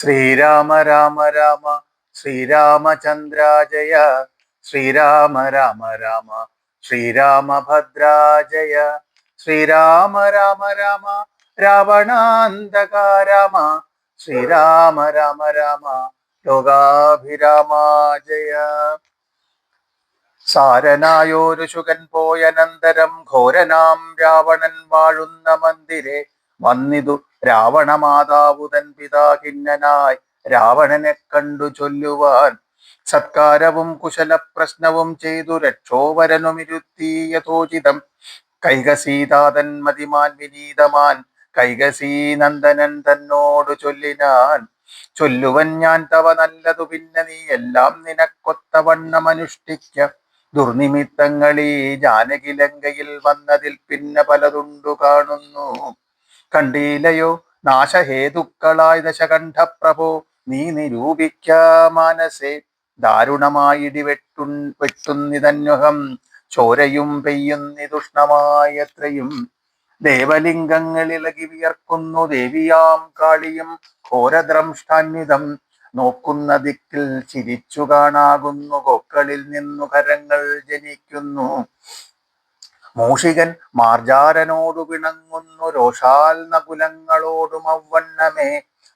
ശ്രീരാമ രാമ രാമ ശ്രീരാമചന്ദ്ര ജയ. ശ്രീരാമ രാമ രാമ ശ്രീരാമഭദ്രാജയ. ശ്രീരാമ രാമ രാമ രാവണാന്തക രാമ. ശ്രീരാമ രാമ രാമ ലോകാഭിരാമ ജയ. സാരനായോരു ശുകൻ പോയനന്തരം ഘോരനാം രാവണൻ വാഴുന്ന മന്ദിരെ വന്നിതു രാവണമാതാവു തൻ പിതാ ഖിന്നനായി രാവണനെ കണ്ടു ചൊല്ലുവാൻ. സത്കാരവും കുശല പ്രശ്നവും ചെയ്തു രക്ഷോവരനുമിരുത്തി യഥോചിതം. കൈകസീതാതൻ മതിമാൻ വിനീതമാൻ കൈകസീ നന്ദനൻ തന്നോട് ചൊല്ലിനാൻ. ചൊല്ലുവൻ ഞാൻ തവ നല്ലതു പിന്നെ നീ എല്ലാം നിനക്കൊത്തവണ്ണം അനുഷ്ഠിക്ക. ദുർനിമിത്തങ്ങളീ ജാനകിലങ്കയിൽ വന്നതിൽ പിന്നെ പലതുണ്ടു കാണുന്നു. കണ്ടീലയോ നാശഹേതുക്കളായ ദശകണ്ഠപ്രഭോ നീ നിരൂപിക്ക മാനസേ. ദാരുണമായിടി വെട്ടുന്നിതന്വഹം ചോരയും പെയ്യുന്നിതുഷ്ണമായത്രയും. ദേവലിംഗങ്ങളിളകി വിയർക്കുന്നു ദേവിയാം കാളിയും ഘോരദ്രംഷ്ടാന്വിതം. നോക്കുന്ന ദിക്കിൽ ചിരിച്ചു കാണാകുന്നു കൊക്കളിൽ നിന്നു കരങ്ങൾ ജനിക്കുന്നു. മൂഷികൻ മാർജാരനോടു പിണങ്ങുന്നു രോഷാൽ നകുലങ്ങളോടും ഔവണ്ണമേ.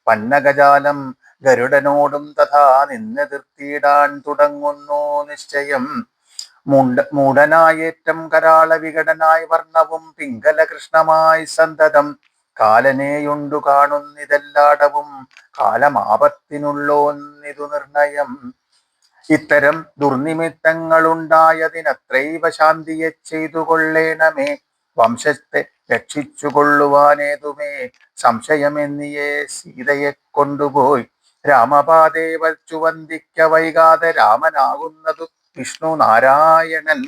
പന്നഗജാലം ഗരുഡനോടും തഥാ നിന്നെതിർത്തിയിടാൻ തുടങ്ങുന്നു നിശ്ചയം. മൂടനായേറ്റം കരാള വികടനായി വർണ്ണവും പിംഗല കൃഷ്ണമായി സന്തതം. കാലനെയുണ്ടു കാണുന്നിതെല്ലാടവും കാലമാപത്തിനുള്ളോന്നിതു നിർണയം. ഇത്തരം ദുർനിമിത്തങ്ങളുണ്ടായതിനത്രൈവ ശാന്തിയെ ചെയ്തു കൊള്ളേണമേ. വംശത്തെ രക്ഷിച്ചു കൊള്ളുവാനേതുമേ സംശയമെന്നിയെ സീതയെ കൊണ്ടുപോയി രാമപാദേ വച്ചു വന്ദിക്ക വൈകാതെ രാമനാകുന്നതു വിഷ്ണു നാരായണൻ.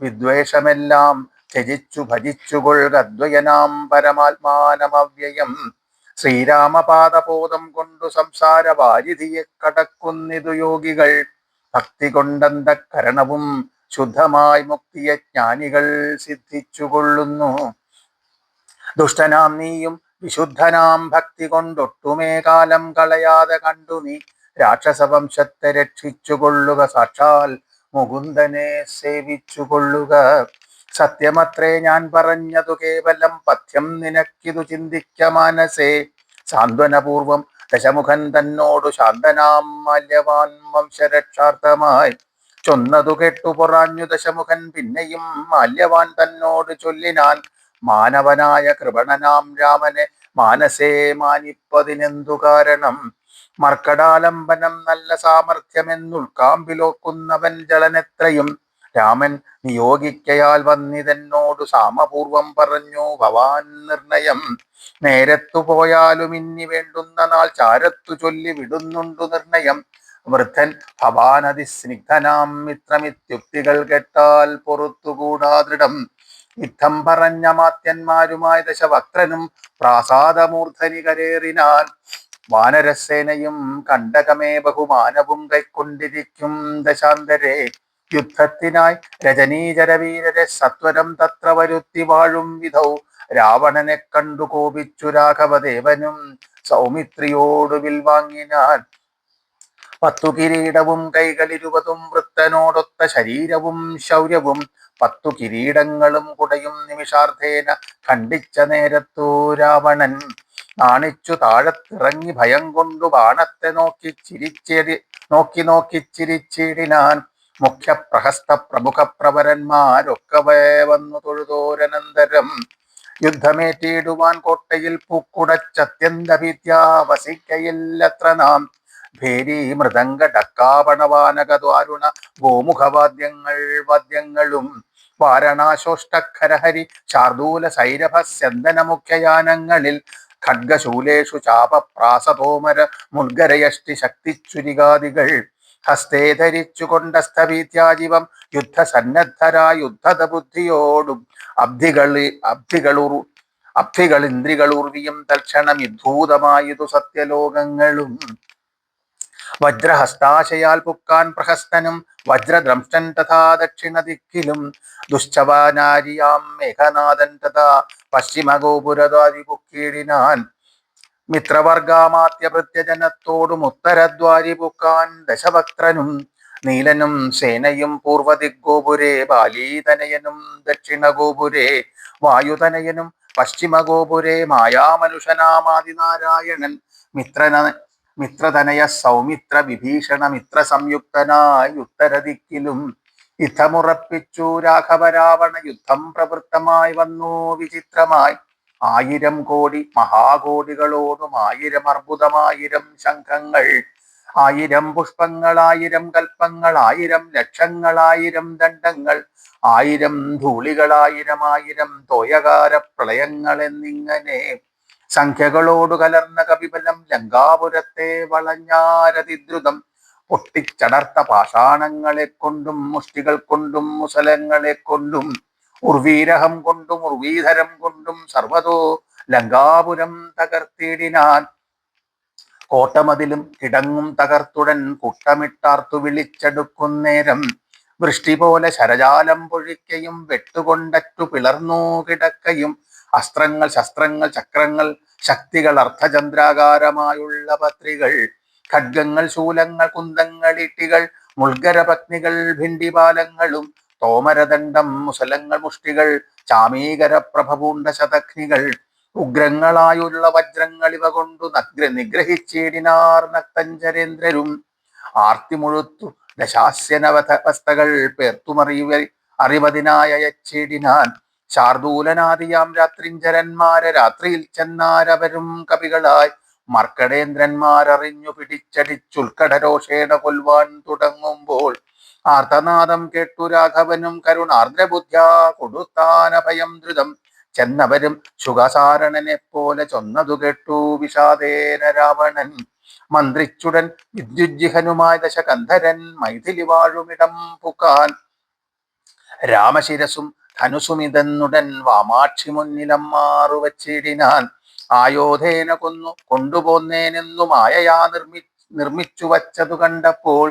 വിദ്വേഷമെല്ലാം ത്യജിച്ചു ഭജിച്ചു കൊള്ളുകദ്വയനാം പരമാത്മാനമവ്യയം. ശ്രീരാമപാദബോധം കൊണ്ടു സംസാര വാരിധിയെ കടക്കുന്നിതു യോഗികൾ. ഭക്തി കൊണ്ടന്തഃകരണവും ശുദ്ധമായി മുക്തിയെ ജ്ഞാനികൾ സിദ്ധിച്ചു കൊള്ളുന്നു. ദുഷ്ടനാം നീയും വിശുദ്ധനാം ഭക്തി കൊണ്ടൊട്ടുമേ കാലം കളയാതെ കണ്ടു നീ രാക്ഷസവംശത്തെ രക്ഷിച്ചു കൊള്ളുക. സാക്ഷാൽ മുകുന്ദനെ സേവിച്ചു കൊള്ളുക. സത്യമത്രേ ഞാൻ പറഞ്ഞതു കേവലം പഥ്യം നിനക്കിതു ചിന്തിക്ക മാനസേ. സാന്ത്വനപൂർവം ദശമുഖൻ തന്നോടു ശാന്തനാം മാല്യവാൻ വംശരക്ഷാർത്ഥമായി ചൊന്നതു കേട്ടു പൊറാഞ്ഞു ദശമുഖൻ. പിന്നെയും മാല്യവാൻ തന്നോട് ചൊല്ലിനാൻ മാനവനായ കൃപണനാം രാമനെ മാനസേ മാനിപ്പതിനെന്തു കാരണം. മർക്കടാലംബനം നല്ല സാമർഥ്യമെന്നുൾക്കാമ്പിലോക്കുന്നവൻ ജളനെത്രയും. രാമൻ നിയോഗിക്കയാൽ വന്നിതെന്നോടു സാമപൂർവം പറഞ്ഞു ഭവാൻ നിർണയം. നേരത്തു പോയാലും ഇനി വേണ്ടുന്ന നാൾ ചാരത്തു ചൊല്ലി വിടുന്നുണ്ടു നിർണയം. വൃദ്ധൻ ഭവാനതിസ്നിഗ്ധനാം മിത്രമിത്യുക്തികൾ കേട്ടാൽ പൊറുത്തുകൂടാ ദൃഢം. യുദ്ധം പറഞ്ഞ മാത്യന്മാരുമായി ദശവക്ത്രനും പ്രാസാദമൂർധനി കരേറിനാൻ. വാനരസേനയും കണ്ടകമേ ബഹുമാനവും കൈക്കൊണ്ടിരിക്കും ദശാന്തരെ. യുദ്ധത്തിനായി രജനീചരവീരരെ സത്വരം തത്ര വരുത്തി വാഴും വിധൗ. രാവണനെ കണ്ടു കോപിച്ചു രാഘവദേവനും സൗമിത്രിയോടു വിൽവാങ്ങിനാൻ. 10 കിരീടവും കൈകളിരുപതും വൃത്തനോടൊത്ത ശരീരവും ശൗര്യവും 10 കിരീടങ്ങളും കുടയും നിമിഷാർദ്ധേന ഖണ്ഡിച്ച നേരത്തു രാവണൻ നാണിച്ചു താഴത്തിറങ്ങി ഭയം കൊണ്ടു ബാണത്തെ നോക്കി ചിരിച്ചിടിനാൻ. മുഖ്യ പ്രഹസ്ത പ്രമുഖ പ്രവരന്മാരൊക്കവേ വന്നു തൊഴുതോരനന്തരം. യുദ്ധമേറ്റിടുവാൻ കോട്ടയിൽ പൂക്കുടച്ചത്യന്ത ഭീത്യാ വസിക്കയില്ലത്ര നാം. ഭേരി മൃദംഗ ഡക്കാപണവാനകദ്വാരുണ ഗോമുഖവാദ്യങ്ങളും വാരണാശോഷ്ടഖരഹരി ശാർദൂല സൈരഭ സ്യന്ദന മുഖ്യയാനങ്ങളിൽ ഖഡ്ഗശൂലേഷു ചാപപ്രാസതോമര മുൽഗരയഷ്ടി ശക്തിച്ചുരികാദികൾ ഹസ്തേ ധരിച്ചു കൊണ്ടസ്ഥഭീത്യാജീവം യുദ്ധസന്നദ്ധരായ യുദ്ധത ബുദ്ധിയോടും അബ്ധികളിന്ദ്രികളൂർവിയും തൽക്ഷണം യുദ്ധൂതമായതു സത്യലോകങ്ങളും. വജ്രഹസ്താശയാൽ പുക്കാൻ പ്രഹസ്തനും വജ്രദ്രംഷ്ടൻ തഥാ ദക്ഷിണ ദിക്കിലും. ദുശ്ചവാനാരിയാം മേഘനാഥൻ തഥാ പശ്ചിമഗോപുരതാദി പുക്കീടിനാൻ. മിത്രവർഗാമാത്യഭൃത്യജനത്തോടും ഉത്തരദ്വാരി പൂക്കാൻ ദശഭക്തനും നീലനും സേനയും പൂർവദിഗ്ഗോപുരേ ബാലീതനയനും ദക്ഷിണഗോപുരേ വായുതനയനും പശ്ചിമഗോപുരേ മായാമനുഷനാമാദിനാരായണൻ മിത്രതനയ സൗമിത്ര വിഭീഷണ മിത്ര സംയുക്തനായി ഉത്തരദിക്കിലും യുദ്ധമുറപ്പിച്ചു രാഘവരാവണ യുദ്ധം പ്രവൃത്തമായി വന്നു വിചിത്രമായി 1000 കോടി മഹാകോടികളോടും 1000 അർബുദമായിരം ശംഖങ്ങൾ 1000 പുഷ്പങ്ങൾ 1000 കൽപ്പങ്ങൾ 1000 ലക്ഷങ്ങൾ 1000 ദണ്ഡങ്ങൾ 1000 ധൂളികൾ 1000 തോയകാര പ്രളയങ്ങൾ എന്നിങ്ങനെ സംഖ്യകളോടു കലർന്ന കപിബലം ലങ്കാപുരത്തെ വളഞ്ഞാരതിദ്രുതം പൊട്ടിച്ചടർത്ത പാഷാണങ്ങളെ കൊണ്ടും മുഷ്ടികൾ കൊണ്ടും മുസലങ്ങളെ കൊണ്ടും ഉർവീരഹം കൊണ്ടും ഉർവീധരം കൊണ്ടും സർവതോ ലങ്കാപുരം തകർത്തിടിനാൻ. കോട്ടമതിലും കിടങ്ങും തകർത്തുടൻ കുട്ടമിട്ടാർത്തു വിളിച്ചെടുക്കുന്നേരം വൃഷ്ടി പോലെ ശരജാലം പൊഴിക്കയും വെട്ടുകൊണ്ടറ്റു പിളർന്നു കിടക്കയും അസ്ത്രങ്ങൾ ശസ്ത്രങ്ങൾ ചക്രങ്ങൾ ശക്തികൾ അർദ്ധചന്ദ്രാകാരമായുള്ള പത്രികൾ ഖഡ്ഗങ്ങൾ ശൂലങ്ങൾ കുന്തങ്ങൾ ഇട്ടികൾ മുൾഗരപത്നികൾ ഭിണ്ടിപാലങ്ങളും തോമരദണ്ഡം മുസലങ്ങൾ മുഷ്ടികൾ ചാമീകര പ്രഭപൂണ്ട ശതഘ്നികൾ ഉഗ്രങ്ങളായുള്ള വജ്രങ്ങൾ ഇവ കൊണ്ടു നിഗ്രഹിച്ചിടിനാർ നക്തഞ്ചരേന്ദ്രരും ആർത്തിമുഴുത്തു ദശാസ്യനവസ്ഥകൾ അറിവതിനായച്ചിടിനാൻ ശാർദൂലനാദിയാം രാത്രിഞ്ചരന്മാരെ രാത്രിയിൽ ചെന്നാരവരും കവികളായി മർക്കടേന്ദ്രന്മാരറിഞ്ഞു പിടിച്ചടിച്ചുൽക്കടരോഷേണ കൊൽവാൻ തുടങ്ങുമ്പോൾ ആർത്തനാദം കേട്ടു രാഘവനും കരുണാർദ്രബുദ്ധ്യാ കൊടുത്താന ഭയം ദ്രുതം ചെന്നവരും ശുഖസാരണനെ പോലെ ചൊന്നതു കേട്ടു വിഷാദേന രാവണൻ മന്ത്രിച്ചുടൻ വിദ്യുജ്ജിഹനുമായ ദശകന്ധരൻ മൈഥിലി വാഴുമിടം പുക്കാൻ രാമശിരസും ധനുസുമിതെന്നുടൻ വാമാക്ഷി മുന്നിലം മാറുവച്ചിടിനാൻ ആയോധേന കൊന്നു കൊണ്ടുപോന്നേനെന്നു മായയാ നിർമ്മിച്ചു വച്ചതു കണ്ടപ്പോൾ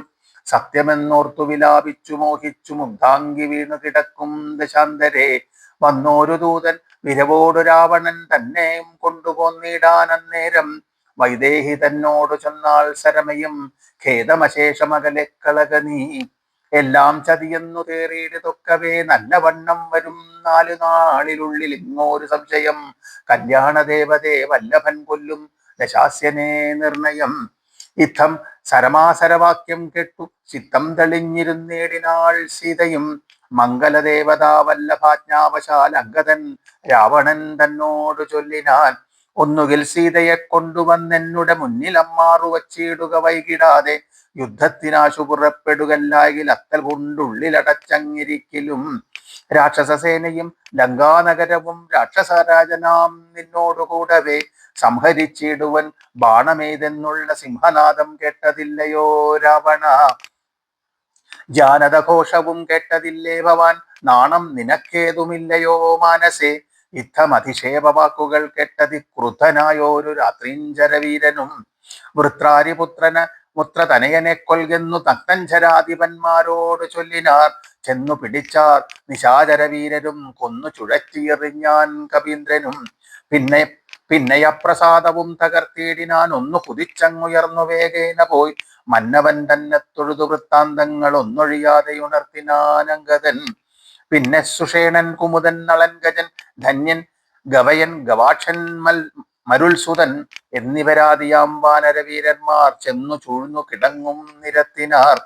സത്യമെന്നോർത്തു വിലാപിച്ചു മോഹിച്ചു മുഗ്ധാംഗി വീണു കിടക്കും ദശാന്തരെ വന്നോരു ദൂതൻ വിരവോടു രാവണൻ തന്നെയും കൊണ്ടുപോന്നിടാൻ അന്നേരം വൈദേഹി തന്നോടു ചെന്നാൾ സരമയും ഖേദമശേഷമകലെ കളക നീ എല്ലാം ചതിയെന്നു തേറിയിടുതൊക്കവേ നല്ലവണ്ണം വരും 4 നാളിനുള്ളിൽ ഇങ്ങോരു സംശയം കല്യാണദേവതേ വല്ലഭൻ കൊല്ലും ദശാസ്യനെ നിർണയം ഇത്തം സരമാസരവാക്യം കേട്ടു ചിത്തം തെളിഞ്ഞിരുന്നേടിനാൾ സീതയും മംഗലദേവതാ വല്ലഭാജ്ഞാവശാൽ അംഗതൻ രാവണൻ തന്നോട് ചൊല്ലിനാൻ ഒന്നുകിൽ സീതയെ കൊണ്ടുവന്നെന്നുടെ മുന്നിൽ അമ്മാറു വച്ചിടുക വൈകിടാതെ യുദ്ധത്തിനാശു പുറപ്പെടുകല്ലായിൽ അത്തൽ കൊണ്ടുള്ളിലടച്ചങ്ങിരിക്കലും രാക്ഷസസേനയും ലങ്കാനഗരവും രാക്ഷസരാജനാം നിന്നോടുകൂടവേ സംഹരിച്ചിടുവൻ ബാണമേതെന്നുള്ള സിംഹനാദം കേട്ടതില്ലയോ രാവണ ജാനതഘോഷവും കേട്ടതില്ലേ ഭവാൻ നാണം നിനക്കേതുമില്ലയോ മാനസേ യുദ്ധമതിശേപ വാക്കുകൾ കേട്ടതി ക്രുദ്ധനായോരു രാത്രീഞ്ചരവീരനും വൃത്രാരിപുത്രന് മുത്രതനയനെ കൊൽകെന്നു തക്തഞ്ചരാധിപന്മാരോട് ചൊല്ലിനാർ ചെന്നു പിടിച്ചാർ നിശാചരവീരരും കൊന്നു ചുഴറ്റിയെറിഞ്ഞാൻ കവീന്ദ്രനും പിന്നെയപ്രസാദവും തകർത്തിയിടിനാൻ ഒന്നു കുതിച്ചങ്ങുയർന്നു വേഗേന പോയി മന്നവൻ തന്നെ തൊഴുതു വൃത്താന്തങ്ങൾ ഒന്നൊഴിയാതെ ഉണർത്തിനാനങ്കതൻ പിന്നെ സുഷേണൻ കുമുദൻ നളൻഗജൻ ധന്യൻ ഗവയൻ ഗവാക്ഷൻ മരുൾസുതൻ എന്നിവരാദിയാം വാനരവീരന്മാർ ചെന്നു ചൂഴ്ന്നു കിടങ്ങും നിരത്തിനാർ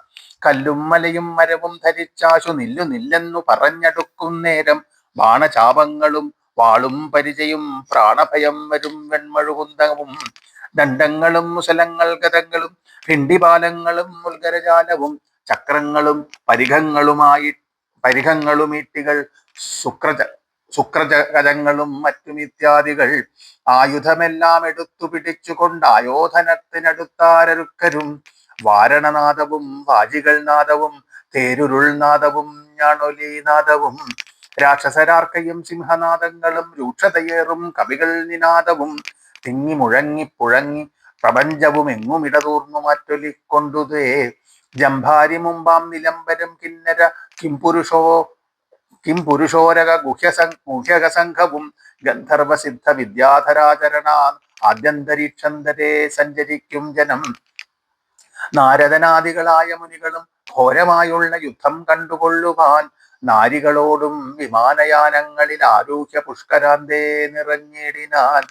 കല്ലും മലയും മരവും ധരിച്ചാശു നില്ലെന്നു പറഞ്ഞടുക്കും നേരം ബാണചാപങ്ങളും വാളും പരിചയും പ്രാണഭയം വരും വെൺമഴുകുന്തവും ദണ്ഡങ്ങളും മുസലങ്ങൾ ഗതങ്ങളും ഭിണ്ടിപാലങ്ങളും മുൽഗരജാലവും ചക്രങ്ങളും പരിഘങ്ങളും ഈട്ടികൾ ശുക്രജങ്ങളും മറ്റും ഇത്യാദികൾ ആയുധമെല്ലാം എടുത്തു പിടിച്ചുകൊണ്ട് ആയോധനത്തിനടുത്താരരുക്കരും വാരണനാദവും വാജികൾ നാദവും തേരുരുൾ നാദവും ഞാണൊലീനാദവും രാക്ഷസരാർക്കയും സിംഹനാദങ്ങളും രൂക്ഷതയേറും കവികൾ നിനാദവും തിങ്ങി മുഴങ്ങി പുഴങ്ങി പ്രപഞ്ചവും എങ്ങും ഇടതൂർന്നു മാറ്റൊലിക്കൊണ്ടുതേ ജംഭാരി മുമ്പാം നിലംബരം കിന്നര കിംപുരുഷോരക ഗുഹ്യക സംഘവും ഗന്ധർവസിദ്ധ വിദ്യാധരാചരണ ആദ്യന്തരീക്ഷന്തരെ സഞ്ചരിക്കും ജനം. നാരദനാദികളായ മുനികളും ഘോരമായുള്ള യുദ്ധം കണ്ടുകൊള്ളുവാൻ നാരികളോടും വിമാനയാനങ്ങളിൽ ആരൂഹ്യ പുഷ്കരാന്തേ നിറഞ്ഞിടിനാൻ.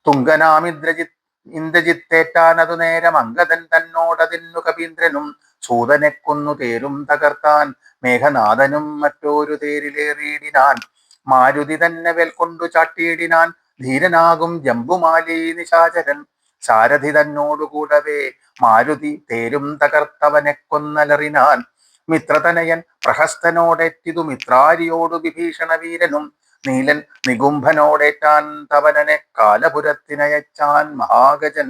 തുങ്കനാമിന്ദ്രജിത്ത് ഇന്ദ്രജിത്തേറ്റാനതു നേരം അംഗതൻ തന്നോടതിന്നു കപീന്ദ്രനും സൂതനെ കൊന്നു തേരും തകർത്താൻ മേഘനാഥനും മറ്റൊരു തേരിലേറിയിടിനാൻ. മാരുതി തന്നെ വെൽക്കൊണ്ടു ചാട്ടിയിടിനാൻ ധീരനാകും ജംബുമാലി നിശാചരൻ. സാരഥി തന്നോടുകൂടവേ മാരുതി തേരും തകർത്തവനെ കൊന്നലറിനാൻ. മിത്രതനയൻ പ്രഹസ്തനോടേറ്റിതു മിത്രാരിയോടു വിഭീഷണ വീരനും നീലൻ നികുംഭനോടേറ്റാൻ തവനനെ കാലപുരത്തിനയച്ചാൻ മഹാഗജൻ.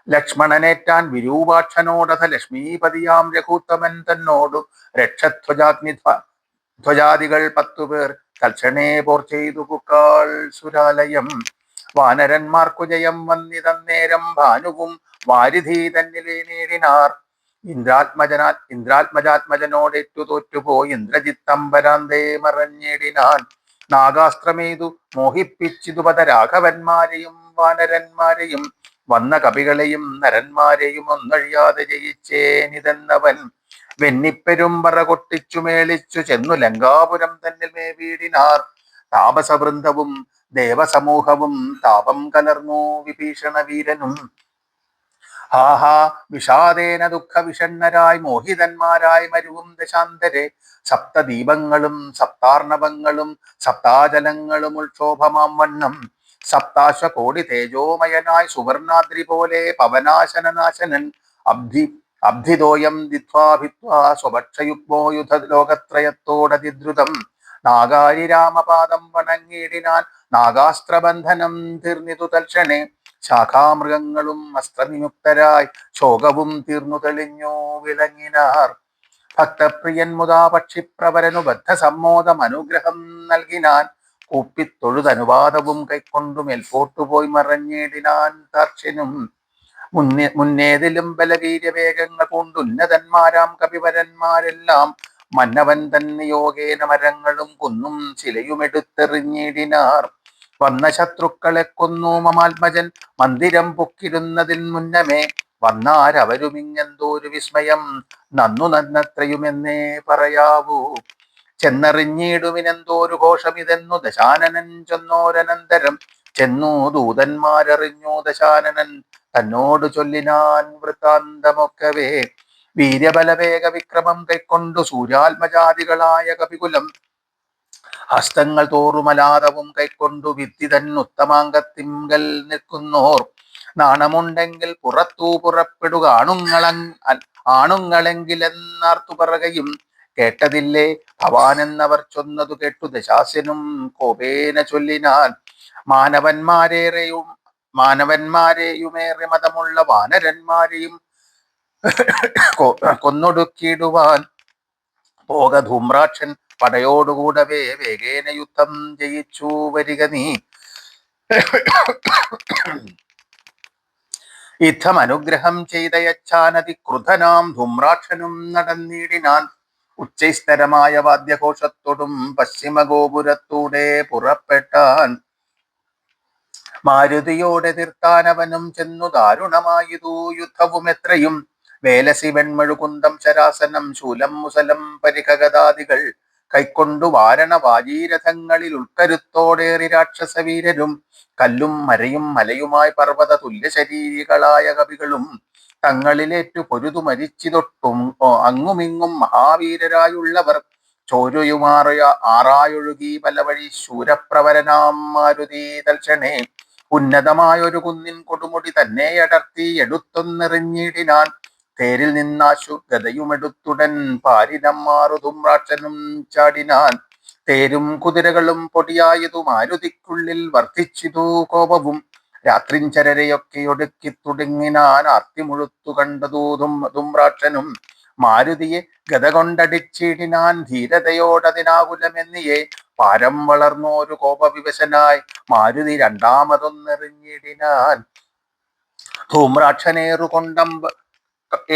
ലക്ഷ്മണനേറ്റാൻ വിരൂപാക്ഷനോടഥ ലക്ഷ്മീപതിയാം രഘുത്തമൻ തന്നോടു രക്ഷധ്വജാഗ്നി ധ്വജാദികൾ 10 പേർ തൽക്ഷണേ പോർ ചെയ്തു പുക്കാൾ സുരാലയം. വാനരന്മാർക്കു ജയം വന്നിതന്നേരം ഭാനുവും വാരിധി തന്നിലെ നേടിനാർ. ഇന്ദ്രാത്മജാത്മജനോടേറ്റു തോറ്റുപോയി ഇന്ദ്രജിത്തമ്പരാന്തേ മറഞ്ഞിടിനാൻ. നാഗാസ്ത്രമേതു മോഹിപ്പിച്ചിതു പദരാഘവന്മാരെയും വാനരന്മാരെയും വന്ന കപികളെയും നരന്മാരെയും ഒന്നഴിയാതെ ജയിച്ചേനിതെന്നവൻ. വെന്നിപ്പെരുമ്പറ കൊട്ടിച്ചു മേളിച്ചു ചെന്നു ലങ്കാപുരം തന്നിൽ മേവീടിനാർ. താപസവൃന്ദവും ദേവസമൂഹവും താപം കലർന്നു വിഭീഷണ വീരനും. ആഹാ വിഷാദേന ദുഃഖ വിഷണ്ണരായി മോഹിതന്മാരായി മരുവും ദശാന്തരെ. സപ്തദീപങ്ങളും സപ്താർണവങ്ങളും സപ്താജലങ്ങളും ഉൾക്ഷോഭമാം വണ്ണം. സപ്താശ്വകോടി തേജോമയനായി സുവർണാദ്രി പോലെ പവനാശനനാശനൻ. അബ്ധിതോയം ദിത്വാഭിത്വാ സ്വഭക്ഷയുഗ്മോ യുധ ലോകത്രയത്തോടതിദ്രുതം. നാഗാരി രാമപാദം വണങ്ങിയിടിനാൻ നാഗാസ്ത്രബന്ധനം തീർന്നിതു തൽക്ഷണേ. ശാഖാമൃഗങ്ങളും അസ്ത്രനിയുക്തരായി ശോകവും തീർന്നു തെളിഞ്ഞു വിളങ്ങിനാർ. ഭക്തപ്രിയൻ മുതാ പക്ഷിപ്രവരനു ബദ്ധസമ്മോദം അനുഗ്രഹം നൽകിനാൻ. കൂപ്പിത്തൊഴുതനുവാദവും കൈക്കൊണ്ടു മേൽപോട്ടുപോയി മറഞ്ഞിടിനാൻ താർക്ഷ്യനും. മുന്നേതിലും ബലവീര്യവേഗങ്ങൾ കൊണ്ടുന്നതന്മാരാം കപിവരന്മാരെല്ലാം മന്നവൻ തന്നെ യോഗേന മരങ്ങളും കുന്നും ചിലയുമെടുത്തെറിഞ്ഞിടിനാർ. വന്ന ശത്രുക്കളെ കൊന്നു മമാത്മജൻ മന്ദിരം പൊക്കിരുന്നതിൽ മുന്നമേ. വന്നാരവരുമിങ്ങെന്തോരു വിസ്മയം നന്നു നന്നത്രയുമെന്നേ പറയാവൂ. ചെന്നറിഞ്ഞിടുവിനെന്തോരു ഘോഷമിതെന്നു ദശാനനൻ ചൊന്നോരനന്തരം. ചെന്നു ദൂതന്മാരറിഞ്ഞു ദശാനനൻ തന്നോട് ചൊല്ലിനാൻ വൃത്താന്തമൊക്കവേ. വീര്യബലവേഗ വിക്രമം കൈക്കൊണ്ടു സൂര്യാത്മജാതികളായ കപികുലം. ഹസ്തങ്ങൾ തോറുമലാതവും കൈക്കൊണ്ടു വിത്തി തന്നുത്തമാങ്കത്തിങ്കൽ നിൽക്കുന്നോർ. നാണമുണ്ടെങ്കിൽ പുറത്തു പുറപ്പെടുക ആണുങ്ങളെങ്കിലെന്നാർത്തു പറകയും കേട്ടതില്ലേ ഭവാനെന്നവർ ചൊന്നതു കേട്ടു ദശാസ്യനും കോപേന ചൊല്ലിനാൻ. മാനവന്മാരെയുമേറെ മതമുള്ള വാനരന്മാരെയും കൊന്നൊടുക്കിടുവാൻ പോക ധൂമ്രാക്ഷൻ പടയോടുകൂടവേ വേഗേന യുദ്ധം ജയിച്ചു വരിക നീ. യുദ്ധം അനുഗ്രഹം ചെയ്തയച്ചാനതി ക്രുധനാം ധൂമ്രാക്ഷനും നടന്നിടിനാൻ. ഉച്ചൈസ്തരമായ വാദ്യഘോഷത്തോടും പശ്ചിമഗോപുരത്തൂടെ പുറപ്പെട്ടാൻ. മാരുതിയോടെ തീർത്താനവനും ചെന്നു ദാരുണമായതു യുദ്ധവും എത്രയും. വേലസി വെൺമഴുകുന്തം ശരാസനം ശൂലം മുസലം പരിഖഗദാദികൾ കൈക്കൊണ്ടു വാരണ വാജീരഥങ്ങളിൽ ഉൾക്കരുത്തോടേറി രാക്ഷസവീരരും. കല്ലും മരയും മലയുമായി പർവ്വത തുല്യശരീരികളായ കവികളും തങ്ങളിലേറ്റു പൊരുതു മരിച്ചിതൊട്ടും അങ്ങുമിങ്ങും മഹാവീരരായുള്ളവർ. ചോരുയുമാറിയ ആറായൊഴുകി പലവഴി ശൂരപ്രവരനാം മാരുതി തൽക്ഷണേ. ഉന്നതമായൊരു കുന്നിൻ കൊടുമുടി തന്നെ അടർത്തി എടുത്തൊന്നെറിഞ്ഞിടിനാൻ. തേരിൽ നിന്നാശു ഗതയുമെടുത്തുടൻ പാരിനമ്മാറു ധൂമ്രാക്ഷനും ചാടിനാൻ. തേരും കുതിരകളും പൊടിയായതു മാരുതിക്കുള്ളിൽ വർദ്ധിച്ചിതു കോപവും. രാത്രിഞ്ചരരെയൊക്കെ ഒടുക്കി തുടങ്ങിനാൻ ആർത്തിമുഴുത്തു കണ്ടതു ധൂമ്രാക്ഷനും. മാരുതിയെ ഗത കൊണ്ടടിച്ചിടിനാൻ ധീരതയോടതിനാകുലമെന്നിയെ. പാരം വളർന്നോരു കോപവിവശനായി മാരുതി രണ്ടാമതൊന്നെറിഞ്ഞിടിനാൻ.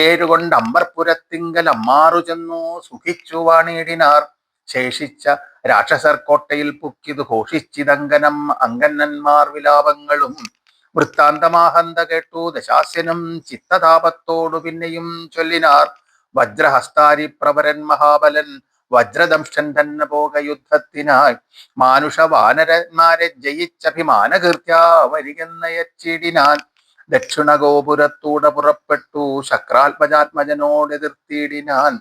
ഏറുകൊണ്ടമ്പർപുരത്തിങ്കൽ അമ്മാറു ചെന്നു സുഖിച്ചു വാണിടിനാർ. ശേഷിച്ച രാക്ഷസർ കോട്ടയിൽ പുക്കിതു ഘോഷിച്ചിതങ്കനം അങ്കന്നന്മാർ വിലാപങ്ങളും. വൃത്താന്തമാഹന്ത കേട്ടു ദശാസ്യനും ചിത്തതാപത്തോടു പിന്നെയും ചൊല്ലിനാർ. വജ്രഹസ്താരി പ്രവരൻ മഹാബലൻ വജ്രദംഷ്ടൻ തന്നെ പോക യുദ്ധത്തിനായി. മാനുഷ വാനരന്മാരെ ജയിച്ചഭിമാനകീർത്യാ വരികെന്നയച്ചിടിനാൻ. ദക്ഷിണ ഗോപുരത്തൂടെ പുറപ്പെട്ടു ശക്രാത്മജാത്മജനോട് എതിർത്തിടിനാൻ.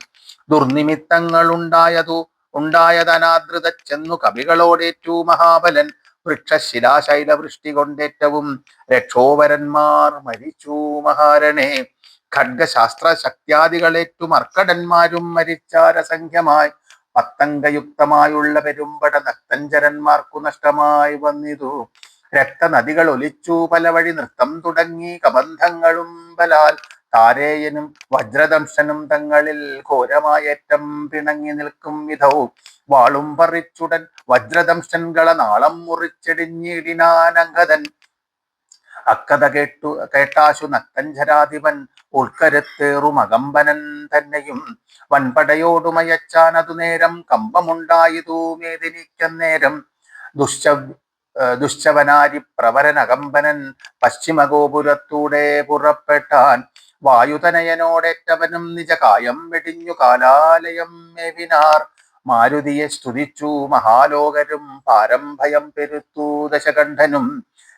ദുർനിമിത്തങ്ങൾ ഉണ്ടായതനാദൃത ചെന്നു കവികളോടേറ്റു മഹാബലൻ. വൃക്ഷശിലാശൈലവൃഷ്ടി കൊണ്ടേറ്റവും രക്ഷോവരന്മാർ മരിച്ചു മഹാരണേ. ഖഡ്ഗശാസ്ത്ര ശക്തിയാദികളേറ്റു മർക്കടന്മാരും മരിച്ചാരസംഖ്യമായി. പത്തംഗയുക്തമായുള്ള പെരുമ്പട നക്തഞ്ചരന്മാർക്കു നഷ്ടമായി വന്നിതു. രക്തനദികൾ ഒലിച്ചു പല വഴി നൃത്തം തുടങ്ങി കബന്ധങ്ങളും ബലാൽ. താരേയനും വജ്രദംശനും തങ്ങളിൽ ഘോരമായേറ്റം പിണങ്ങി നിൽക്കും വിധവും വാളും പറിച്ചുടൻ വജ്രദംശൻകള നാളം മുറിച്ചെടിഞ്ഞിടിനാനങ്കതൻ. അക്കഥ കേട്ടാശു നക്തഞ്ചരാധിപൻ ഉൾക്കരുത്തേറും അകമ്പനൻ തന്നെയും വൻപടയോടുമയച്ചാനതു നേരം കമ്പമുണ്ടായതു മേദിനിക്കന്നേരം. ദുശ്ശവനാരി പ്രവരനകമ്പനൻ പശ്ചിമഗോപുരത്തൂടെ പുറപ്പെട്ടാൻ. വായുതനയനോടേറ്റവനും നിജകായം വെടിഞ്ഞു കാലാലയം മേവിനാർ. മാരുതിയെ സ്തുതിച്ചു മഹാലോകരും പാരംഭയം പെരുത്തു ദശകണ്ഠനും.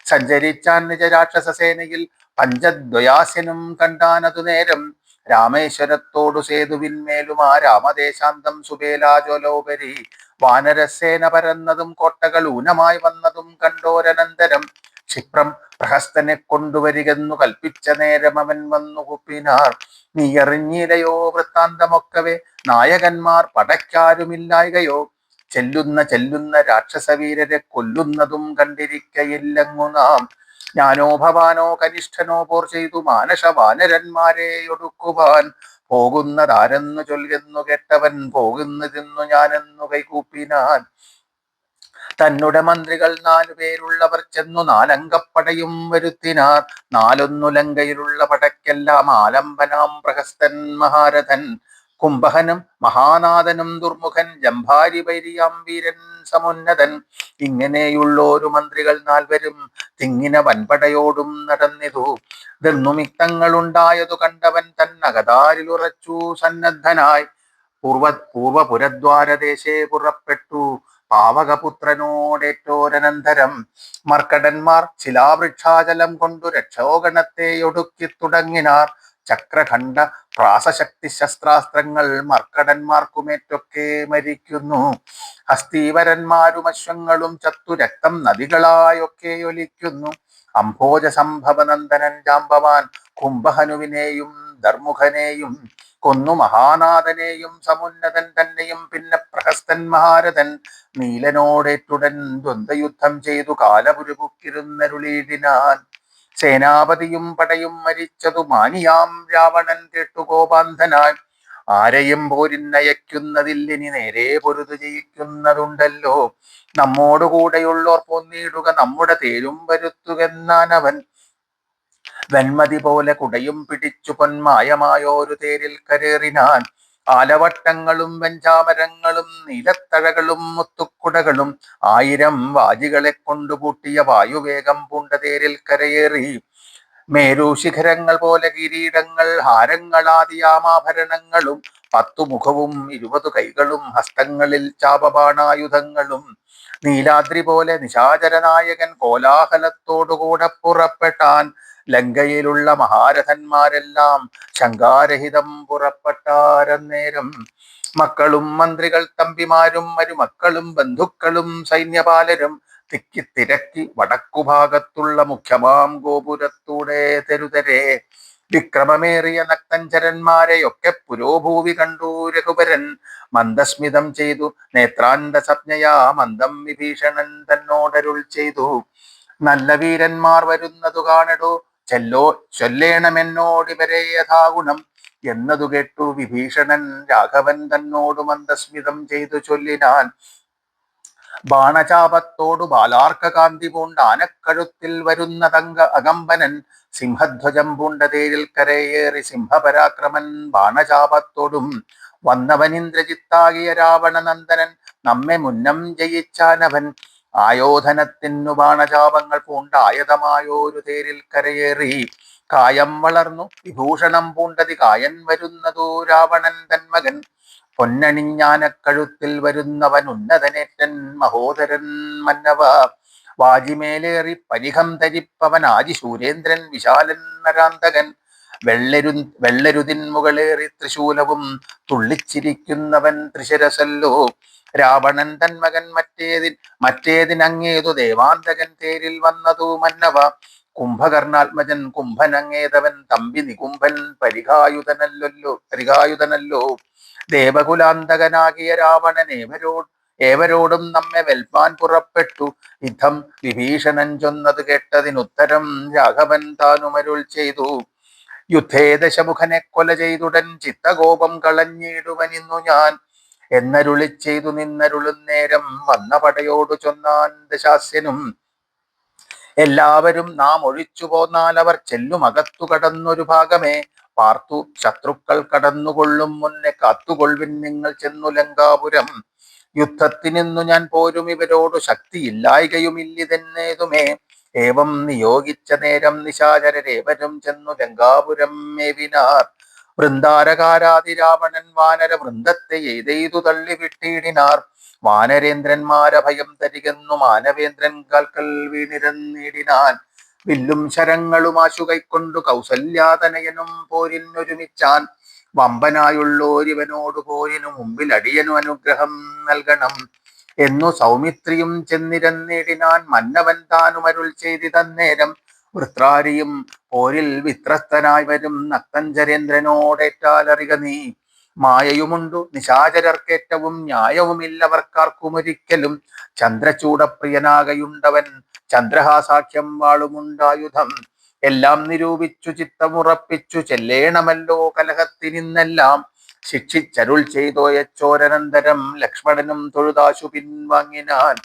സഞ്ചരിച്ചാൻ നിജരാക്ഷസേനയിൽ പഞ്ചദ്വയാസ്യനും കണ്ടാനതു നേരം. രാമേശ്വരത്തോടു സേതുവിന്മേലുമാ രാമദേശാന്തം സുബേലാജോലോപരി. വാനരസേന പരന്നതും കോട്ടകൾ ഊനമായി വന്നതും കണ്ടോരനന്തരം. ക്ഷിപ്രം പ്രഹസ്തനെ കൊണ്ടുവരികെന്നു കൽപ്പിച്ച നേരം അവൻ വന്നു കുപ്പിനാർ. നീയറിഞ്ഞിലയോ വൃത്താന്തമൊക്കവേ നായകന്മാർ പടയ്ക്കാരുമില്ലായകയോ. ചെല്ലുന്ന രാക്ഷസവീരരെ കൊല്ലുന്നതും കണ്ടിരിക്കയില്ലങ്ങു നാം. ഞാനോ ഭവാനോ കനിഷ്ഠനോ പോർ ചെയ്തു മാനഷ വാനരന്മാരെ ഒടുക്കുവാൻ. പോകുന്നതാരെന്നു ചൊല്ലുന്നു കേട്ടവൻ പോകുന്നതെന്നു ഞാനെന്നു കൈകൂപ്പിനാൻ. തന്നുടെ മന്ത്രികൾ 4 പേരുള്ളവർ ചെന്നു 4 അംഗപ്പടയും വരുത്തിനാർ. 4 ലങ്കയിലുള്ള പടയ്ക്കെല്ലാം ആലംബനാം പ്രഹസ്തൻ മഹാരഥൻ. കുംഭകനും മഹാനാഥനും ദുർമുഖൻ ജംഭാരി വൈരിയാം വീരൻ സമുന്നതൻ. ഇങ്ങനെയുള്ളോരു മന്ത്രികൾ 4 തിങ്ങിന വൻപടയോടും നടന്നിതു. ദർന്നുമിത്തങ്ങളുണ്ടായതു കണ്ടവൻ തന്നകതാരിലുറച്ചു സന്നദ്ധനായി. പൂർവപുരദ്വാരദേശേ പുറപ്പെട്ടു പാവകപുത്രനോടേറ്റോരനന്തരം. മർക്കടന്മാർ ശിലാവൃക്ഷാചലം കൊണ്ടു രക്ഷോഗണത്തെ ഒടുക്കി തുടങ്ങിനാർ. ചക്രഖണ്ഡ പ്രാസശക്തി ശസ്ത്രാസ്ത്രങ്ങൾ മർക്കടന്മാർക്കുമേറ്റൊക്കെ മരിക്കുന്നു. ഹസ്തീവരന്മാരും അശ്വങ്ങളും ചത്തു രക്തം നദികളായൊക്കെ ഒലിക്കുന്നു. അംഭോജ സംഭവനന്ദനൻ ജാമ്പവാൻ കുംഭഹനുവിനെയും ധർമുഖനെയും കൊന്നു മഹാനാഥനെയും സമുന്നതൻ തന്നെയും. പിന്നെ പ്രഹസ്തൻ മഹാരഥൻ നീലനോടേറ്റുടൻ ദ്വന്ദ്വയുദ്ധം ചെയ്തു കാലപുരുപുക്കിരുന്നരുളിയിടിനാൻ. സേനാപതിയും പടയും മരിച്ചതു മാനിയാം രാവണൻ കേട്ടു കോപാന്ധനായി. ആരെയും പോരിന്നയക്കുന്നതില്ലിനി നേരെ പൊരുതു ജയിക്കുന്നതുണ്ടല്ലോ. നമ്മോടുകൂടെയുള്ളോർ പോന്നിടുക നമ്മുടെ തേരും വരുത്തുകെന്നാനവൻ. വെൺമതി പോലെ കുടയും പിടിച്ചു പൊന്മായമായോരു തേരിൽ കരേറിനാൻ. ആലവട്ടങ്ങളും വെഞ്ചാമരങ്ങളും നീലത്തഴകളും മുത്തുക്കുടകളും 1000 വാജികളെ കൊണ്ടുപൂട്ടിയ വായുവേഗം പൂണ്ട തേരിൽ കരയേറി. മേരു ശിഖരങ്ങൾ പോലെ കിരീടങ്ങൾ ഹാരങ്ങളാദിയാമാഭരണങ്ങളും 10 മുഖവും 20 കൈകളും ഹസ്തങ്ങളിൽ ചാപബാണായുധങ്ങളും. നീലാദ്രി പോലെ നിശാചരനായകൻ കോലാഹലത്തോടുകൂടെ പുറപ്പെട്ടാൻ. ലങ്കയിലുള്ള മഹാരഥന്മാരെല്ലാം ശങ്കാരഹിതം പുറപ്പെട്ടാരന്നേരം. മക്കളും മന്ത്രികൾ തമ്പിമാരും മരുമക്കളും ബന്ധുക്കളും സൈന്യപാലരും തിക്കിത്തിരക്കി വടക്കുഭാഗത്തുള്ള മുഖ്യമാം ഗോപുരത്തൂടെ തെരുതരെ. വിക്രമമേറിയ നക്തഞ്ചരന്മാരെയൊക്കെ പുരോഭൂവി കണ്ടു രഘുവരൻ. മന്ദസ്മിതം ചെയ്തു നേത്രാന്ത സംജ്ഞയാ മന്ദം വിഭീഷണൻ തന്നോടരുൾ ചെയ്തു. നല്ല വീരന്മാർ വരുന്നതു കാണടോ, ചൊല്ലേണമെന്നോടിവരെ യഥാഗുണം എന്നതു കേട്ടു വിഭീഷണൻ രാഘവൻ തന്നോടു മന്ദസ്മിതം ചെയ്തു ചൊല്ലിനാൻ. ബാണചാപത്തോടു ബാലാർക്ക കാന്തി പൂണ്ട ആനക്കഴുത്തിൽ വരുന്ന അകമ്പനൻ. സിംഹധ്വജം പൂണ്ട തേരിൽ കരയേറി സിംഹപരാക്രമൻ ബാണചാപത്തോടും. വന്നവൻ ഇന്ദ്രജിത്താകിയ രാവണനന്ദനൻ നമ്മെ മുന്നം ജയിച്ചാനവൻ. ആയോധനത്തിനു ബാണചാപങ്ങൾ പൂണ്ടായതമായോരു തേരിൽ കരയേറി കായം വളർന്നു വിഭൂഷണം പൂണ്ടതി കായൻ വരുന്നതോ രാവണൻ തന്മകൻ പൊന്നണിഞ്ഞാനക്കഴുത്തിൽ വരുന്നവൻ ഉന്നതനേറ്റൻ മഹോദരൻ മന്നവ വാജിമേലേറി പരിഹം ധരിപ്പവൻ ആദിശൂരേന്ദ്രൻ വിശാലൻ നരാന്തകൻ വെള്ളരുതിൻ മുകളേറി തൃശൂലവും തുള്ളിച്ചിരിക്കുന്നവൻ ത്രിശരസല്ലോ രാവണൻ തന്മകൻ മറ്റേതിനങ്ങേതു ദേവാന്തകൻ തേരിൽ വന്നതു മന്നവ കുംഭകർണാത്മജൻ കുംഭനങ്ങേതവൻ തമ്പി നികുംഭൻ പരികായുധനല്ലോ ദേവകുലാന്തകനാകിയ രാവണൻ ഏവരോടും നമ്മെ വെൽപ്പാൻ പുറപ്പെട്ടു യുദ്ധം വിഭീഷണൻ ചൊന്നത് കേട്ടതിനുത്തരം രാഘവൻ താനുമരുൾ ചെയ്തു യുദ്ധേ ദശമുഖനെ കൊല ചെയ്തുടൻ ചിത്തകോപം കളഞ്ഞിടുവനിന്നു ഞാൻ എന്നരുളി ചെയ്തു നിന്നരുളും നേരം വന്ന പടയോടു ചൊന്നാൻ ദശാസ്യനും എല്ലാവരും നാം ഒഴിച്ചു പോന്നാൽ അവർ ചെല്ലുമകത്തു കടന്നൊരു ഭാഗമേ പാർത്തു ശത്രുക്കൾ കടന്നുകൊള്ളും മുന്നേ കാത്തുകൊള്ളുവിൻ നിങ്ങൾ ചെന്നു ലങ്കാപുരം യുദ്ധത്തിനിന്നു ഞാൻ പോരും ഇവരോടു ശക്തിയില്ലായികയുമില്ലിതെന്നേതുമേ ഏവം നിയോഗിച്ച നേരം നിശാചരരേവരും ചെന്നു ലങ്കാപുരം മേവിനാർ വൃന്ദാരകാരാതിരാവണൻ വാനര വൃന്ദത്തെ എയ്തെയ്തു തള്ളിവിട്ടിടിനാർ വാനരേന്ദ്രന്മാരഭയം തരികെന്നു മാനവേന്ദ്രൻ കാൽക്കൽ വീണിരന്നിടിനാൻ വില്ലും ശരങ്ങളും ആശു കൈക്കൊണ്ടു കൗസല്യാതനയനും പോരിനൊരുമിച്ചാൻ വമ്പനായുള്ളോരിവനോടു പോരിനു മുമ്പിൽ അടിയനു അനുഗ്രഹം നൽകണം എന്നു സൗമിത്രിയും ചെന്നിരന്നിടിനാൻ മന്നവൻ താനുമരുൾ ചെയ്തിതന്നേരം വൃത്രാരിയും പോരിൽ വിത്രസ്തനായി വരും നക്തഞ്ചരേന്ദ്രനോടേറ്റാലറിക നീ മായയുമുണ്ടു നിശാചരർക്കേറ്റവും ന്യായവുമില്ലവർക്കാർക്കുമൊരിക്കലും ചന്ദ്രചൂടപ്രിയനാകയുണ്ടവൻ ചന്ദ്രഹാസാഖ്യം വാളുമുണ്ടായുധം എല്ലാം നിരൂപിച്ചു ചിത്തമുറപ്പിച്ചു ചെല്ലേണമല്ലോ കലഹത്തിനിന്നെല്ലാം ശിക്ഷിച്ചരുൾ ചെയ്തോയച്ചോരനന്തരം ലക്ഷ്മണനും തൊഴുതാശു പിൻവാങ്ങിനാൻ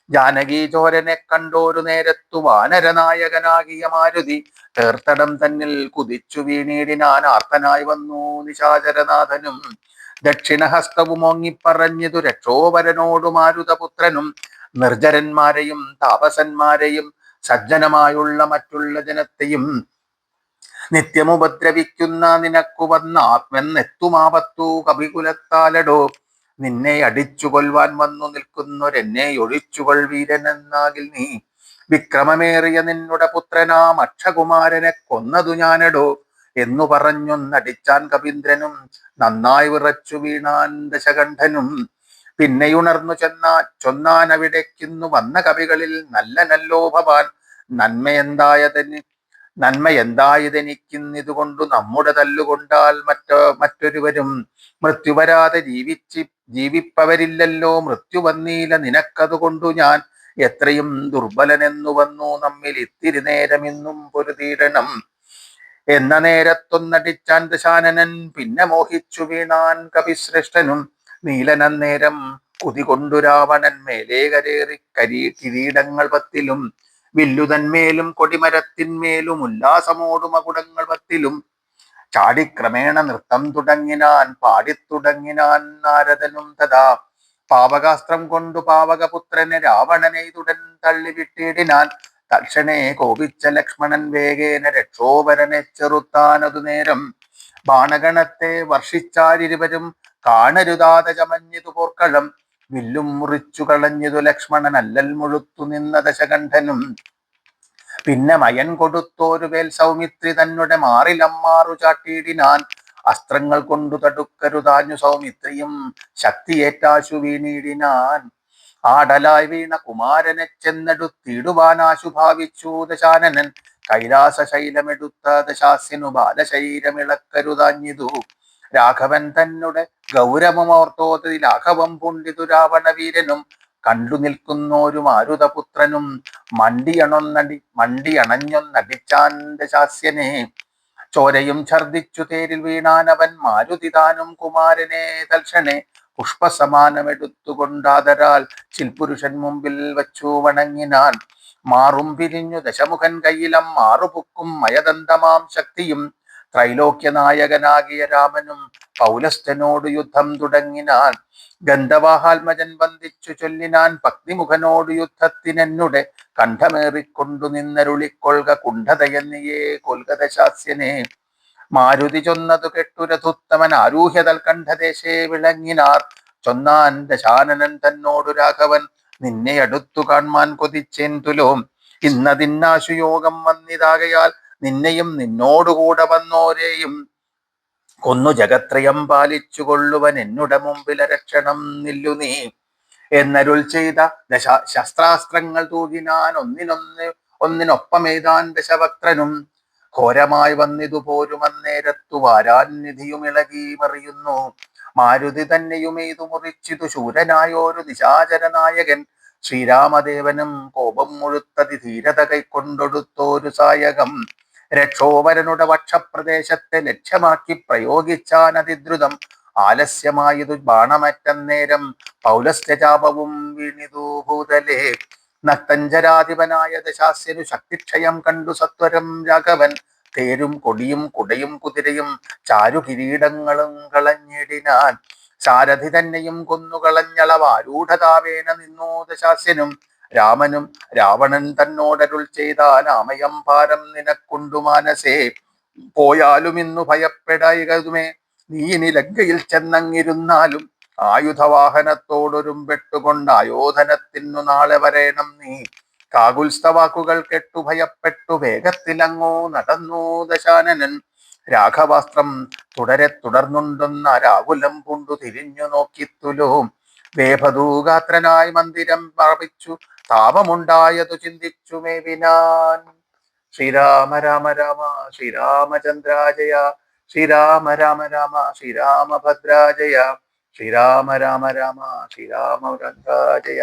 ജാനകി ചോരനെ കണ്ടോരു നേരത്തു വാനരനായകനാകിയ മാരുതി തീർത്ഥടം തന്നിൽ കുതിച്ചു വീണീടിനാൻ ആർത്തനായി വന്നു നിശാചരനാഥനും ദക്ഷിണഹസ്തവും ഓങ്ങിപ്പറഞ്ഞതു രക്ഷോപരനോടു മാരുതപുത്രനും നിർജരന്മാരെയും താപസന്മാരെയും സജ്ജനമായുള്ള മറ്റുള്ള ജനത്തെയും നിത്യമുപദ്രവിക്കുന്ന നിനക്കു വന്ന ആത്മെന്നെത്തുമാപത്തു കപികുലത്താലടോ നിന്നെ അടിച്ചു കൊല്ലുവാൻ വന്നു നിൽക്കുന്നൊരെന്നെ ഒഴിച്ചുകൊൾ വീരനെന്നാകിൽ നീ വിക്രമമേറിയ നിന്നുടെ പുത്രനാം അക്ഷകുമാരനെ കൊന്നതു ഞാനടോ എന്നു പറഞ്ഞൊന്നടിച്ചാൻ കപീന്ദ്രനും നന്നായി വിറച്ചു വീണാൻ ദശകണ്ഠനും പിന്നെയുണർന്നു ചൊന്നാൻ അവിടേക്കിന്നു വന്ന കവികളിൽ നല്ല നല്ലോ ഭവാൻ നന്മയെന്തായതെനിക്കിന്നിതുകൊണ്ടു നമ്മുടെ തല്ലുകൊണ്ടാൽ മറ്റൊരുവരും മൃത്യു വരാതെ ജീവിപ്പവരില്ലല്ലോ മൃത്യു വന്നീല നിനക്കതുകൊണ്ടു ഞാൻ എത്രയും ദുർബലനെന്നു വന്നു നമ്മിൽ ഇത്തിരി നേരം ഇന്നും പൊരുതീടണം എന്ന നേരത്തൊന്നടിച്ചാൻ ദശാനനൻ പിന്നെ മോഹിച്ചു വീണാൻ കപിശ്രേഷ്ഠനും നീലനന്നേരം കുതികൊണ്ടു രാവണൻ മേലേ കരേറി കിരീടങ്ങൾ പത്തിലും വില്ലുതന്മേലും കൊടിമരത്തിന്മേലും ഉല്ലാസമോടു മകുടങ്ങൾ പത്തിലും ചാടിക്രമേണ നൃത്തം തുടങ്ങിനാൻ പാടിത്തുടങ്ങിനാൻ നാരദനും തഥാ പാവകാസ്ത്രം കൊണ്ടു പാവകപുത്രനെ രാവണനെയ്തുടൻ തള്ളിവിട്ടിടിനാൻ തക്ഷണേ കോപിച്ച ലക്ഷ്മണൻ വേഗേന രക്ഷോപരനെ ചെറുത്താനതു നേരം ബാണഗണത്തെ വർഷിച്ചാരിരുവരും കാണരുതാതെ ചമഞ്ഞിതു പോർക്കളം വില്ലും മുറിച്ചു കളഞ്ഞിതു ലക്ഷ്മണൻ അല്ലൽ മുഴുത്തു നിന്ന ദശകണ്ഠനും പിന്നെ മയൻ കൊടുത്തോരു വേൽ സൗമിത്രി തന്നെ മാറിലമ്മാറു ചാട്ടിയിടിനാൻ അസ്ത്രങ്ങൾ കൊണ്ടു തടുക്കരുതാഞ്ഞു സൗമിത്രിയും ശക്തിയേറ്റാശു വീണിടിനാൻ ആടലായി വീണ കുമാരനെ ചെന്നെടുത്തിടുവാനാശു ഭാവിച്ചു ദശാനനൻ കൈലാസ ശൈലമെടുത്ത ദശാസ്യനു ബാലശൈലമിളക്കരുതാഞ്ഞിതു രാഘവൻ തന്നെ ഗൗരവമോർത്തോതി ലാഘവം പുണ്ടിതു രാവണവീരനും കണ്ടു നിൽക്കുന്നോരു മാരുതപുത്രനും മണ്ടിയണഞ്ഞൊന്നടിച്ചാൻ ദശാസ്യനെ ചോരയും ഛർദിച്ചു തേരിൽ വീണാനവൻ മാരുതിദാനും കുമാരനെ തൽക്ഷണേ പുഷ്പസമാനമെടുത്തുകൊണ്ടാദരാൽ ചിൽപുരുഷൻ മുമ്പിൽ വച്ചു വണങ്ങിനാൻ മാറും പിരിഞ്ഞു ദശമുഖൻ കയ്യിലം മാറുപുക്കും മയദന്തമാം ശക്തിയും ത്രൈലോക്യനായകനാകിയ രാമനും പൗലസ്ത്യനോട് യുദ്ധം തുടങ്ങിനാൻ. ഗന്ധവാഹാത്മജൻ വന്ദിച്ചു ചൊല്ലിനാൻ, ഭക്തിമുഖനോട് യുദ്ധത്തിനെന്നുടെ കണ്ഠമേറിക്കൊണ്ടു നിന്നരുളിക്കൊള്ക കുണ്ഠതയെന്നിയേ കൊൽകത ശാസ്യനെ. മാരുതി ചൊന്നതു കെട്ടുരഥുത്തമൻ ആരൂഹ്യതൽ കണ്ഠദേശേ വിളങ്ങിനാർ. ചൊന്നാൻ ദശാനനൻ തന്നോടു രാഘവൻ, നിന്നെ അടുത്തു കാൺമാൻ കൊതിച്ചേൻ തുലോം. ഇന്നതിന്നാശുയോഗം വന്നിതാകയാൽ നിന്നെയും നിന്നോടുകൂടെ വന്നോരെയും കൊന്നു ജഗത്രയം പാലിച്ചു കൊള്ളുവൻ എന്നുടെ മുമ്പിലെ രക്ഷണം നില്ലു നീ. എന്നരുൾ ചെയ്ത ശസ്ത്രാസ്ത്രങ്ങൾ തൂകിനാൻ ഒന്നിനൊപ്പമേതാൻ ദശവക്ത്രനും. ഘോരമായി വന്നിതു പോരും അന്നേരത്തു വാരാൻ നിധിയും ഇളകി മറിയുന്നു. മാരുതി തന്നെയും എയ്തു മുറിച്ചിതു ശൂരനായോരു നിശാചര നായകൻ. ശ്രീരാമദേവനും കോപം മുഴുത്തതി ധീരത കൈക്കൊണ്ടൊടുത്തോരു സായകം. രക്ഷോവരനുടെ വക്ഷപ്രദേശത്തെ ലക്ഷ്യമാക്കി പ്രയോഗിച്ചാൻ അതിദ്രുതം. ആലസ്യമായതു ബാണമറ്റന്നേരം പൗലസ്ത്യചാപവും വീണിതു ഭൂതലേ. നക്തഞ്ചരാധിപനായ ദശാസ്യനു ശക്തിക്ഷയം കണ്ടു സത്വരം രാഘവൻ. തേരും കൊടിയും കുടയും കുതിരയും ചാരുകിരീടങ്ങളും കളഞ്ഞിടിനാൻ. സാരഥി തന്നെയും കൊന്നുകളഞ്ഞളവാരൂഢതാവേന നിന്നു ദശാസ്യനും. രാമനും രാവണൻ തന്നോടരുൾ ചെയ്താൻ, ആമയം ഭാരം നിനക്കുണ്ടു മാനസേ. പോയാലും ഇന്നു ഭയപ്പെടായികതുമേ, നീ ഇനി ലങ്കയിൽ ചെന്നങ്ങിരുന്നാലും ആയുധവാഹനത്തോടൊരും വെട്ടുകൊണ്ട് ആയോധനത്തിനു നാളെ വരേണം നീ. കാകുൽസ്ഥവാക്കുകൾ കെട്ടു ഭയപ്പെട്ടു വേഗത്തിലങ്ങോ നടന്നു ദശാനനൻ. രാഘവാസ്ത്രം തുടർന്നുണ്ടെന്ന രാകുലം പൂണ്ടു തിരിഞ്ഞു നോക്കിത്തുലോം. വേഭദൂഗാത്രനായി മന്ദിരം പ്രാപിച്ചു താപമുണ്ടായതു ചിന്തിച്ചു മേവിനാൻ. ശ്രീരാമ രാമ രാമ ശ്രീരാമചന്ദ്രാജയ, ശ്രീരാമ രാമ രാമ ശ്രീരാമഭദ്രാജയ, ശ്രീരാമ രാമ രാമ ശ്രീരാമചന്ദ്രാജയ.